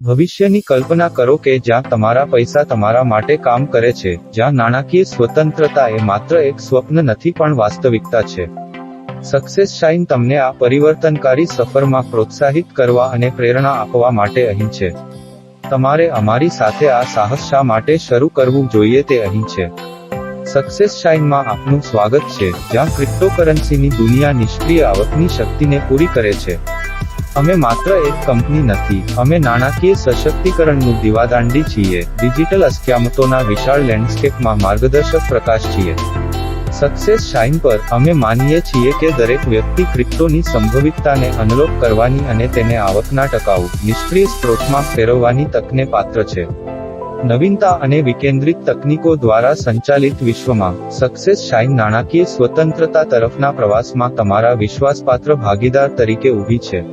ભવિષ્યની કલ્પના કરો કે જ્યાં તમારા પૈસા તમારા માટે કામ કરે છે, જ્યાં નાણાકીય સ્વતંત્રતા એ માત્ર એક સ્વપ્ન નથી પણ વાસ્તવિકતા છે. સક્સેસ શાઇન તમને આ પરિવર્તનકારી સફરમાં પ્રોત્સાહિત કરવા અને પ્રેરણા આપવા માટે અહીં છે. તમારે અમારી સાથે આ સાહસ શા માટે શરૂ કરવું જોઈએ તે અહીં છે. સક્સેસ શાઇનમાં આપનું સ્વાગત છે, જ્યાં ક્રિપ્ટોકરન્સીની દુનિયા નિષ્ક્રિય આવકની શક્તિને પૂરી કરે છે. અમે માત્ર એક કંપની નથી, અમે નાણાકીય સશક્તિકરણનું દીવાદાંડી છીએ, ડિજિટલ અસ્કયામતોના વિશાળ લેન્ડસ્કેપમાં માર્ગદર્શક પ્રકાશ છીએ. સક્સેસ શાઇન પર, અમે માનીએ છીએ કે દરેક વ્યક્તિ ક્રિપ્ટોની સંભવિતતાને અનલોક કરવાની અને તેને આવકના ટકાઉ, નિષ્ક્રિય સ્ત્રોતમાં ફેરવવાની તકને પાત્ર છે. નવીનતા અને વિકેન્દ્રિત તકનીકો દ્વારા સંચાલિત વિશ્વમાં, સક્સેસ શાઇન નાણાકીય સ્વતંત્રતા તરફના પ્રવાસમાં તમારા વિશ્વાસપાત્ર ભાગીદાર તરીકે ઊભી છે.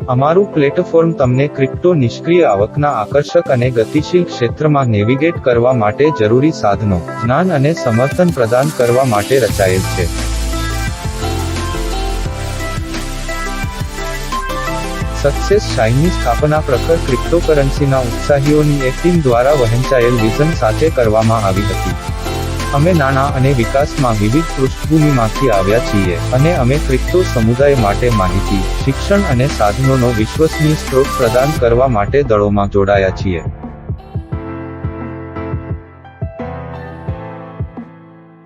અમારું પ્લેટફોર્મ તમને ક્રિપ્ટો નિષ્ક્રિય આવકના આકર્ષક અને ગતિશીલ ક્ષેત્રમાં નેવિગેટ કરવા માટે જરૂરી સાધનો, જ્ઞાન અને સમર્થન પ્રદાન કરવા માટે રચાયેલ છે. સક્સેસ શાઇનની સ્થાપના પ્રખર ક્રિપ્ટોકરન્સીના ઉત્સાહીઓની એક ટીમ દ્વારા વહેંચાયેલ વિઝન સાથે કરવામાં આવી હતી. અમે નાણાં અને વિકાસમાં વિવિધ પૃષ્ઠભૂમિમાંથી આવ્યા છીએ, અને અમે ક્રિપ્ટો સમુદાય માટે માહિતી, શિક્ષણ અને સાધનોનો વિશ્વસનીય સ્ત્રોત પ્રદાન કરવા માટે દળોમાં જોડાયા છીએ.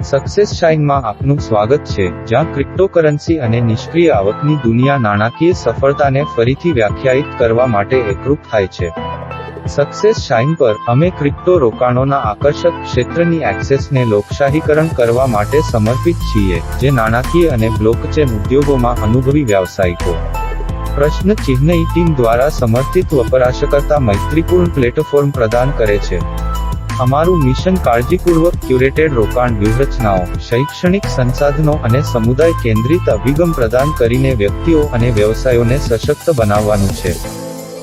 સક્સેસ શાઇનમાં આપનું સ્વાગત છે, જ્યાં ક્રિપ્ટોકરન્સી અને નિષ્ક્રિય આવકની દુનિયા નાણાકીય સફળતાને ફરીથી વ્યાખ્યાયિત કરવા માટે એકરૂપ થાય છે. સક્સેસ શાઇન પર, અમે ક્રિપ્ટો રોકાણોના આકર્ષક ક્ષેત્રની એક્સેસને લોકશાહીકરણ કરવા માટે સમર્પિત છીએ, જે નાણાકીય અને બ્લોકચેન ઉદ્યોગોમાં અનુભવી વ્યાવસાયિકો, પ્રશ્ન ચિહ્ન ટીમ દ્વારા સમર્થિત વપરાશકર્તા મૈત્રીપૂર્ણ પ્લેટફોર્મ પ્રદાન કરે છે. અમારું મિશન કાળજીપૂર્વક ક્યુરેટેડ રોકાણ વ્યૂહરચનાઓ, શૈક્ષણિક સંસાધનો અને સમુદાય કેન્દ્રિત અભિગમ પ્રદાન કરીને વ્યક્તિઓ અને વ્યવસાયોને સશક્ત બનાવવાનું છે.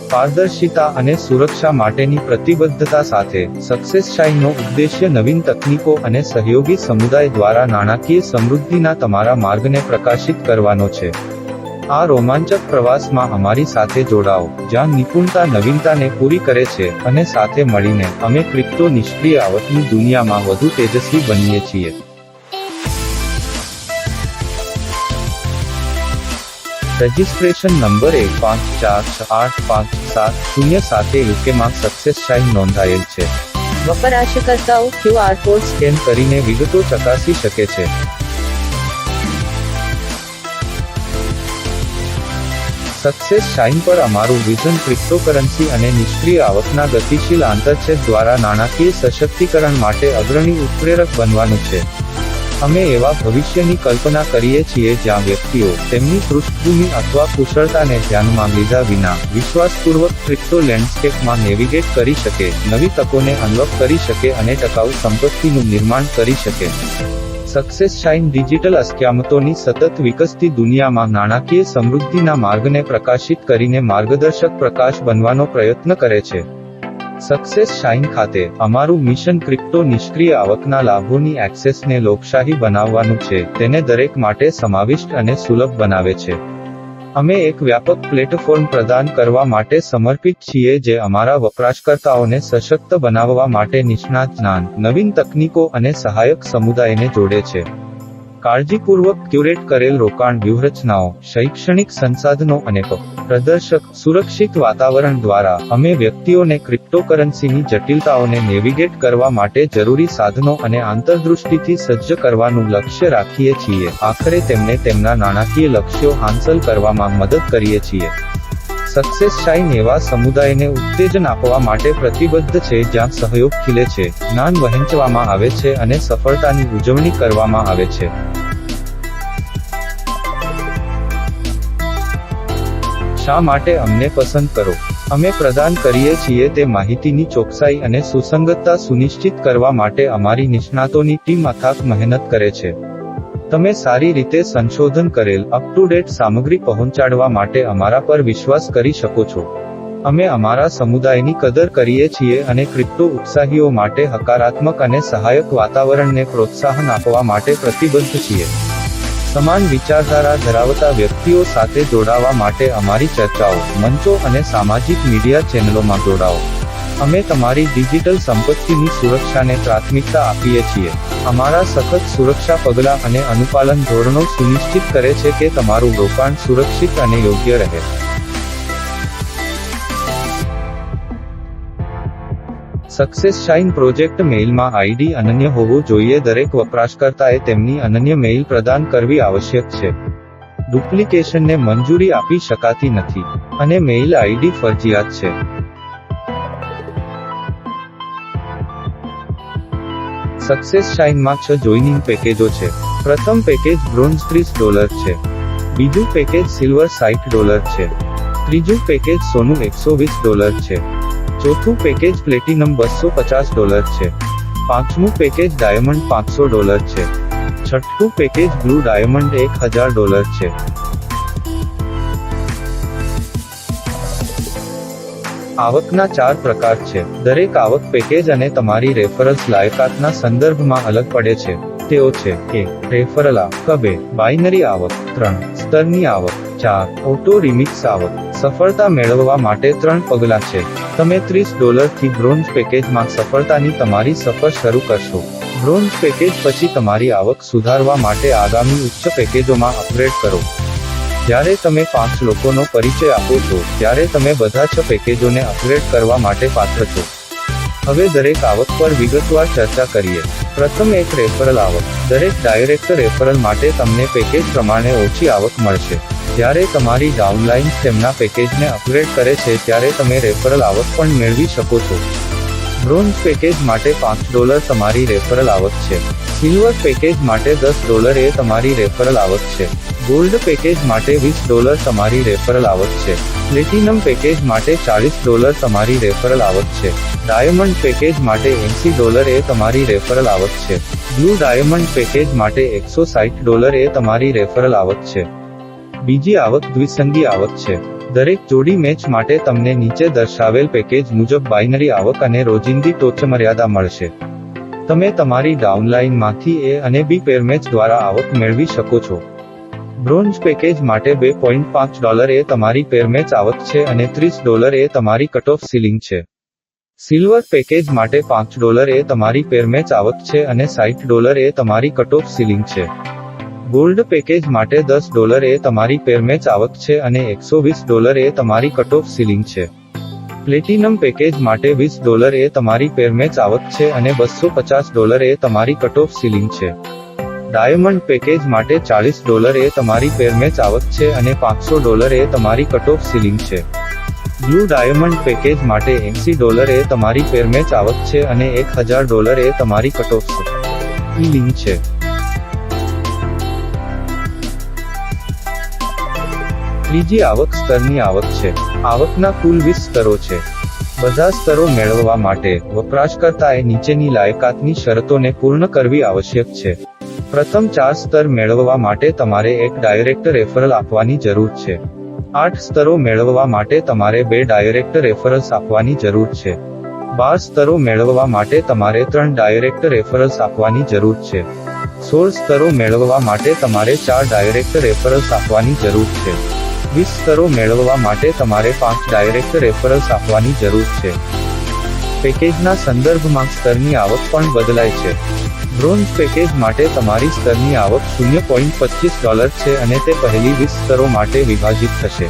પારદર્શિતા અને સુરક્ષા માટેની પ્રતિબદ્ધતા સાથે, સક્સેસ શાઇનનો ઉદ્દેશ્ય નવીન તકનીકો અને સહયોગી સમુદાય દ્વારા નાણાકીય સમૃદ્ધિના તમારા માર્ગને પ્રકાશિત કરવાનો છે. આ રોમાંચક પ્રવાસમાં અમારી સાથે જોડાઓ, જ્યાં નિપુણતા નવીનતાને પૂરી કરે છે, અને સાથે મળીને, અમે ક્રિપ્ટો નિષ્ક્રિય આવકની દુનિયામાં વધુ તેજસ્વી બનીએ છીએ. રજિસ્ટ્રેશન નંબર 1546857 સાથે યુકેમાં સક્સેસ શાઇન નોંધાયેલ છે. વપરાશકર્તાઓ QR કોડ સ્કેન કરીને વિગતો ચકાસી શકે છે. સક્સેસ શાઇન પર અમારું વિઝન ક્રિપ્ટોકરન્સી અને નિષ્ક્રિય આવકના ગતિશીલ આંતરછેદ દ્વારા નાણાકીય સશક્તિકરણ માટે અગ્રણી ઉત્પ્રેરક બનવાનું છે. અમે એવા ભવિષ્યની કલ્પના કરીએ છીએ જ્યાં વ્યક્તિઓ, તેમની પૃષ્ઠભૂમિ અથવા કુશળતાને ધ્યાનમાં લીધા વિના, વિશ્વાસપૂર્વક ક્રિપ્ટો લેન્ડસ્કેપમાં નેવિગેટ કરી શકે, નવી તકોને અનલોક કરી શકે અને ટકાઉ સંપત્તિનું નિર્માણ કરી શકે. સક્સેસ શાઇન ડિજિટલ અસ્કયામતોની સતત વિકસતી દુનિયામાં નાણાકીય સમૃદ્ધિના માર્ગને પ્રકાશિત કરીને માર્ગદર્શક પ્રકાશ બનવાનો પ્રયત્ન કરે છે. સક્સેસ શાઇન ખાતે, અમારું મિશન ક્રિપ્ટો નિષ્ક્રિય આવકના લાભોની એક્સેસને લોકશાહી બનાવવાનું છે, તેને દરેક માટે સમાવિષ્ટ અને સુલભ બનાવે છે. અમે એક વ્યાપક પ્લેટફોર્મ પ્રદાન કરવા માટે સમર્પિત છીએ જે અમારા વપરાશકર્તાઓને સશક્ત બનાવવા માટે નિષ્ણાત જ્ઞાન, નવીન તકનીકો અને સહાયક સમુદાયને જોડે છે. કાળજીપૂર્વક ક્યુરેટ કરેલ રોકાણ વ્યૂહરચનાઓ, શૈક્ષણિક સંસાધનો અને પ્રદર્શક, સુરક્ષિત વાતાવરણ દ્વારા, અમે વ્યક્તિઓને ક્રિપ્ટોકરન્સીની જટિલતાઓને નેવિગેટ કરવા માટે જરૂરી સાધનો અને આંતરદૃષ્ટિથી સજ્જ કરવાનું લક્ષ્ય રાખીએ છીએ. આખરે તેમને તેમના નાણાકીય લક્ષ્યો હાંસલ કરવામાં મદદ કરીએ છીએ. સક્સેસ શાઇન એવા સમુદાયને ઉત્તેજન આપવા માટે પ્રતિબદ્ધ છે જ્યાં સહયોગ ખીલે છે, જ્ઞાન વહેંચવામાં આવે છે અને સફળતાની ઉજવણી કરવામાં આવે છે. શા માટે અમને પસંદ કરો? અમે પ્રદાન કરીએ છીએ તે માહિતીની ચોકસાઈ અને સુસંગતતા સુનિશ્ચિત કરવા માટે અમારી નિષ્ણાતોની ટીમ અથાક મહેનત કરે છે. તમે સારી રીતે સંશોધન કરેલ, અપ-ટુ-ડેટ સામગ્રી પહોંચાડવા માટે અમારા પર વિશ્વાસ કરી શકો છો. અમે અમારા સમુદાયની કદર કરીએ છીએ અને ક્રિપ્ટો ઉત્સાહીઓ માટે હકારાત્મક અને સહાયક વાતાવરણને પ્રોત્સાહન આપવા માટે પ્રતિબદ્ધ છીએ. સમાન વિચારધારા ધરાવતા વ્યક્તિઓ સાથે જોડાવા માટે અમારી ચર્ચાઓ, મંચો અને સામાજિક મીડિયા ચેનલોમાં જોડાઓ. અમે તમારી ડિજિટલ સંપત્તિની સુરક્ષાને પ્રાથમિકતા આપીએ છીએ. અમારા સખત સુરક્ષા પગલાં અને અનુપાલન ધોરણો સુનિશ્ચિત કરે છે કે તમારું રોકાણ સુરક્ષિત અને યોગ્ય રહે. સક્સેસ શાઇન પ્રોજેક્ટ મેઇલમાં આઈડી અનન્ય હોવું જોઈએ. દરેક વપરાશકર્તાએ તેમની અનન્ય મેઇલ પ્રદાન કરવી આવશ્યક છે. ડુપ્લિકેશનને મંજૂરી આપી શકાતી નથી, અને મેઇલ આઈડી ફરજિયાત છે. સક્સેસ શાઇનમાં 6 જોઈનિંગ પેકેજો છે. પ્રથમ પેકેજ બ્રોન્ઝ $30 છે. બીજું પેકેજ સિલ્વર $60 છે. ત્રીજું પેકેજ સોનું $120 છે. ચોથું પેકેજ પ્લેટિનમ $250 છે. પાંચમું પેકેજ ડાયમંડ $500 છે. છઠ્ઠું પેકેજ બ્લુ ડાયમંડ $1000 છે. આવકના 4 પ્રકાર છે. દરેક આવક પેકેજ અને તમારી રેફરલ્સ લાયકાતના સંદર્ભમાં અલગ પડે છે. તેઓ છે: 1. રેફરલ આવક. 2. બાઇનરી આવક. 3. સ્તરની આવક. 4. ઓટો રિમિક્સ આવક. સફળતા મેળવવા માટે 3 પગલાં છે. તમે $30 થી બ્રોન્ઝ પેકેજમાં સફળતાની તમારી સફર શરૂ કરશો. બ્રોન્ઝ પેકેજ પછી તમારી આવક સુધારવા માટે આગામી ઉચ્ચ પેકેજોમાં અપગ્રેડ કરો. જ્યારે તમે 5 લોકોનો પરિચય આપો છો, ત્યારે તમે બધા 6 પેકેજોને અપગ્રેડ કરવા માટે પાત્ર છો. હવે દરેક આવક પર વિગતવાર ચર્ચા કરીએ. પ્રથમ એક રેફરલ આવક. દરેક ડાયરેક્ટ રેફરલ માટે તમને પેકેજ પ્રમાણે ઓછી આવક મળશે. જ્યારે તમારી ડાઉનલાઇન્સ તેમના પેકેજને અપગ્રેડ કરે છે ત્યારે તમે રેફરલ આવક પણ મેળવી શકો છો. બ્રોન્ઝ પેકેજ માટે $5 તમારી રેફરલ આવક છે. સિલ્વર પેકેજ માટે $10 એ તમારી રેફરલ આવક છે. ગોલ્ડ પેકેજ માટે $20 તમારી રેફરલ આવક છે. પ્લેટિનમ પેકેજ માટે $40 તમારી રેફરલ આવક છે. ડાયમંડ પેકેજ માટે $80 એ તમારી રેફરલ આવક છે. બ્લુ ડાયમંડ પેકેજ માટે $160 એ તમારી રેફરલ આવક છે. બીજી આવક દ્વિસંગી આવક છે. દરેક જોડી મેચ માટે તમને નીચે દર્શાવેલ પેકેજ મુજબ બાઇનરી આવક અને રોજિંદી ટોચમર્યાદા મળશે. તમે તમારી ડાઉનલાઇનમાંથી A અને B પેરમેચ દ્વારા આવક મેળવી શકો છો. બ્રોન્ઝ પેકેજ માટે $2.5 એ તમારી પેરમેચ આવક છે અને $30 એ તમારી કટઓફ સીલિંગ છે. સિલ્વર પેકેજ માટે $5 એ તમારી પેરમેચ આવક છે અને $60 એ તમારી કટઓફ સીલિંગ છે. ગોલ્ડ પેકેજ માટે $10 એ તમારી પેરમેચ આવક છે અને $120 એ તમારી કટઓફ સીલિંગ છે. પ્લેટિનમ પેકેજ માટે $20 એ તમારી પેરમેચ આવક છે અને $250 એ તમારી કટઓફ સીલિંગ છે. ડાયમંડ પેકેજ માટે $40 એ તમારી પેરમેચ આવક છે અને $500 એ તમારી કટઓફ સીલિંગ છે. બ્લુ ડાયમંડ પેકેજ માટે $80 એ તમારી પેરમેચ આવક છે અને $1000 એ તમારી કટઓફ સીલિંગ છે. ત્રીજી આવક સ્તરની આવક છે. આવકના કુલ 20 સ્તરો છે. બધા સ્તરો મેળવવા માટે વપરાશકર્તાએ નીચેની લાયકાતની શરતોને પૂર્ણ કરવી આવશ્યક છે. પ્રથમ 4 સ્તર મેળવવા માટે તમારે એક ડાયરેક્ટ રેફરલ આપવાની જરૂર છે. 8 સ્તરો મેળવવા માટે તમારે 2 ડાયરેક્ટ રેફરલ્સ આપવાની જરૂર છે. 12 સ્તરો મેળવવા માટે તમારે 3 ડાયરેક્ટ રેફરલ્સ આપવાની જરૂર છે. 16 સ્તરો મેળવવા માટે તમારે 4 ડાયરેક્ટ રેફરલ્સ આપવાની જરૂર છે. 20 સ્તરો મેળવવા માટે તમારે 5 ડાયરેક્ટ રેફરલ્સ આપવાની જરૂર છે. પેકેજના સંદર્ભમાં સ્તરની આવક પણ બદલાય છે. બ્રોન્ઝ પેકેજ માટે તમારી સ્તરની આવક $0.25 છે અને તે પહેલી 20 સ્તરો માટે વિભાજિત થશે.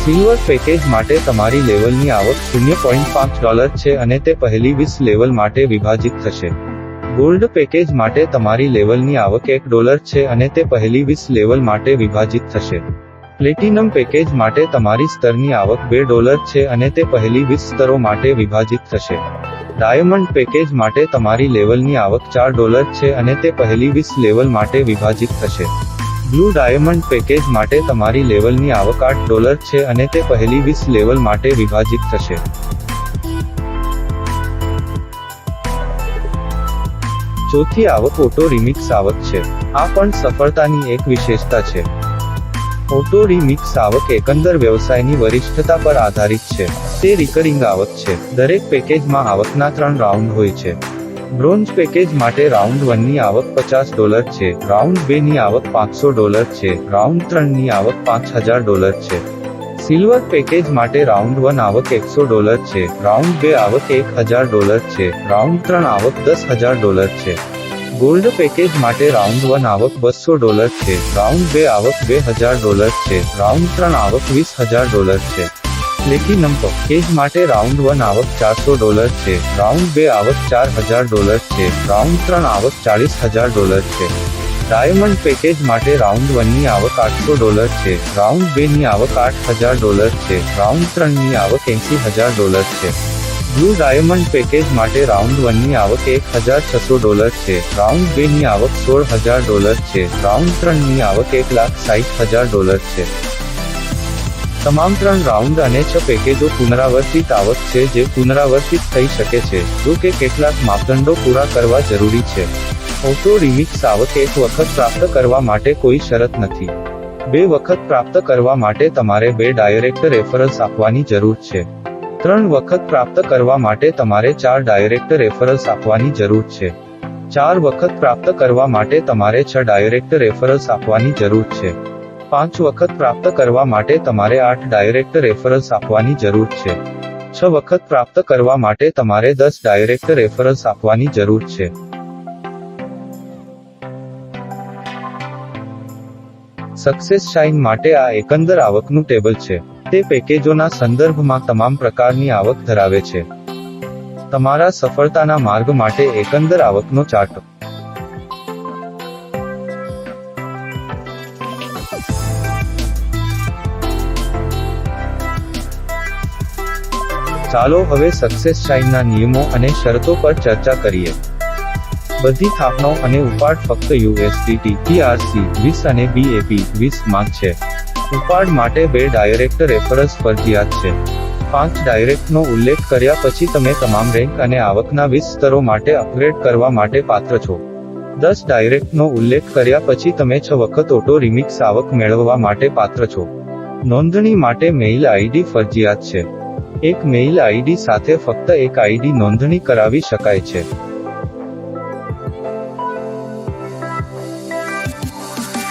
સિલ્વર પેકેજ માટે તમારી લેવલની આવક $0.5 છે અને તે પહેલી 20 લેવલ માટે વિભાજિત થશે. ગોલ્ડ પેકેજ માટે તમારી લેવલની આવક $1 છે અને તે પહેલી 20 લેવલ માટે વિભાજિત થશે. પ્લેટિનમ પેકેજ માટે તમારી સ્તરની આવક $2 છે અને તે પહેલી 20 સ્તરો માટે વિભાજિત થશે. ડાયમંડ પેકેજ માટે તમારી લેવલની આવક $4 છે અને તે પહેલી 20 લેવલ માટે વિભાજિત થશે. બ્લુ ડાયમંડ પેકેજ માટે તમારી લેવલની આવક $8 છે અને તે પહેલી 20 લેવલ માટે વિભાજિત થશે. ચોથી આવક ઓટો રિમિક્સ આવક છે. આ પણ સફળતાની એક વિશેષતા છે. ઓટો રિમિક્સ આવક એકંદર વ્યવસાયની વરિષ્ઠતા પર આધારિત છે. તે રિકરિંગ આવક છે. દરેક પેકેજમાં આવકના 3 રાઉન્ડ હોય છે. બ્રોન્ઝ પેકેજ માટે રાઉન્ડ 1 ની આવક $50 છે, રાઉન્ડ 2 ની આવક $500 છે, રાઉન્ડ 3 ની આવક $5000 છે. સિલ્વર પેકેજ માટે રાઉન્ડ 1 આવક $100 છે, રાઉન્ડ 2 આવક $1000 છે, રાઉન્ડ 3 આવક $10000 છે. ગોલ્ડ પેકેજ માટે રાઉન્ડ 1 આવક $200 છે, રાઉન્ડ 2 આવક $2000 છે, રાઉન્ડ 3 આવક $20000 છે. પ્લેટિનમ પેકેજ માટે રાઉન્ડ 1 આવક $400 છે, રાઉન્ડ 2 આવક $4000 છે, રાઉન્ડ 3 આવક $40000 છે. ડાયમંડ પેકેજ માટે રાઉન્ડ 1 ની આવક $800 છે, રાઉન્ડ 2 ની આવક $8000 છે, રાઉન્ડ 3 ની આવક $80000 છે. બ્લુ ડાયમંડ પેકેજ માટે રાઉન્ડ 1 ની આવક $1600 છે, રાઉન્ડ 2 ની આવક $16000 છે, રાઉન્ડ 3 ની આવક $1,60,000 છે. તમામ 3 રાઉન્ડ અને 6 પેકેજો પુનરાવર્તિત આવક છે જે પુનરાવર્તિત થઈ શકે છે, જો કે કેટલાક માપદંડો પૂરા કરવા જરૂરી છે. ઓટો રિમિક્સ આવક એક વખત પ્રાપ્ત કરવા માટે કોઈ શરત નથી. 2 વખત પ્રાપ્ત કરવા માટે તમારે 2 ડાયરેક્ટ રેફરલ્સ આપવાની જરૂર છે. 3 વખત પ્રાપ્ત કરવા માટે તમારે 4 ડાયરેક્ટ રેફરલ્સ આપવાની જરૂર છે. 4 વખત પ્રાપ્ત કરવા માટે તમારે 6 ડાયરેક્ટ રેફરલ્સ આપવાની જરૂર છે. 5 વખત પ્રાપ્ત કરવા માટે તમારે 8 ડાયરેક્ટ રેફરલ્સ આપવાની જરૂર છે. 6 વખત પ્રાપ્ત કરવા માટે તમારે 10 ડાયરેક્ટ રેફરલ્સ આપવાની જરૂર છે. સક્સેસ શાઇન માટે આ એકંદર આવકનું ટેબલ છે. તે પેકેજોના સંદર્ભમાં તમામ પ્રકારની આવક ધરાવે છે. તમારા સફળતાના માર્ગ માટે એકંદર આવકનો ચાર્ટ. ચાલો હવે સક્સેસ શાઇનના નિયમો અને શરતો પર ચર્ચા કરીએ. બધી થાપણો અને ઉપાડ ફક્ત USDT, TRC 20 અને BAP 20 માં છે. ઉપાડ માટે 2 ડાયરેક્ટ રેફરલ્સ ફરજિયાત છે. 5 ડાયરેક્ટનો ઉલ્લેખ કર્યા પછી તમે તમામ રેન્ક અને આવકના 20 સ્તરો માટે અપગ્રેડ કરવા માટે પાત્ર છો. 10 ડાયરેક્ટનો ઉલ્લેખ કર્યા પછી તમે 6 વખત ઓટો રિમિક્સ આવક મેળવવા માટે પાત્ર છો. નોંધણી માટે મેઇલ આઈડી ફરજિયાત છે. એક મેઇલ આઈડી સાથે ફક્ત એક આઈડી નોંધણી કરાવી શકાય છે.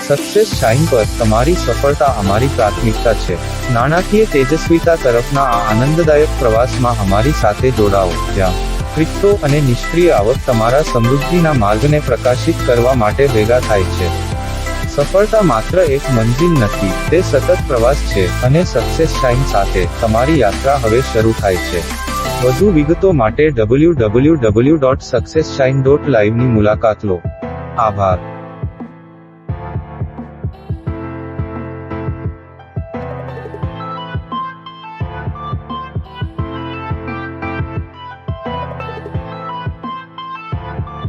સક્સેસ શાઇન પર તમારી સફળતા અમારી પ્રાથમિકતા છે. નાણાકીય તેજસ્વીતા તરફના આ આનંદદાયક પ્રવાસમાં અમારી સાથે જોડાઓ, જ્યાં ક્રિપ્ટો અને નિષ્ક્રિય આવક તમારા સમૃદ્ધિના માર્ગને પ્રકાશિત કરવા માટે ભેગા થાય છે. સફળતા માત્ર એક મંજિલ નથી, તે સતત પ્રવાસ છે, અને સક્સેસ શાઇન સાથે તમારી યાત્રા હવે શરૂ થાય છે. વધુ વિગતો માટે www.successhine.live ની મુલાકાત લો. આભાર.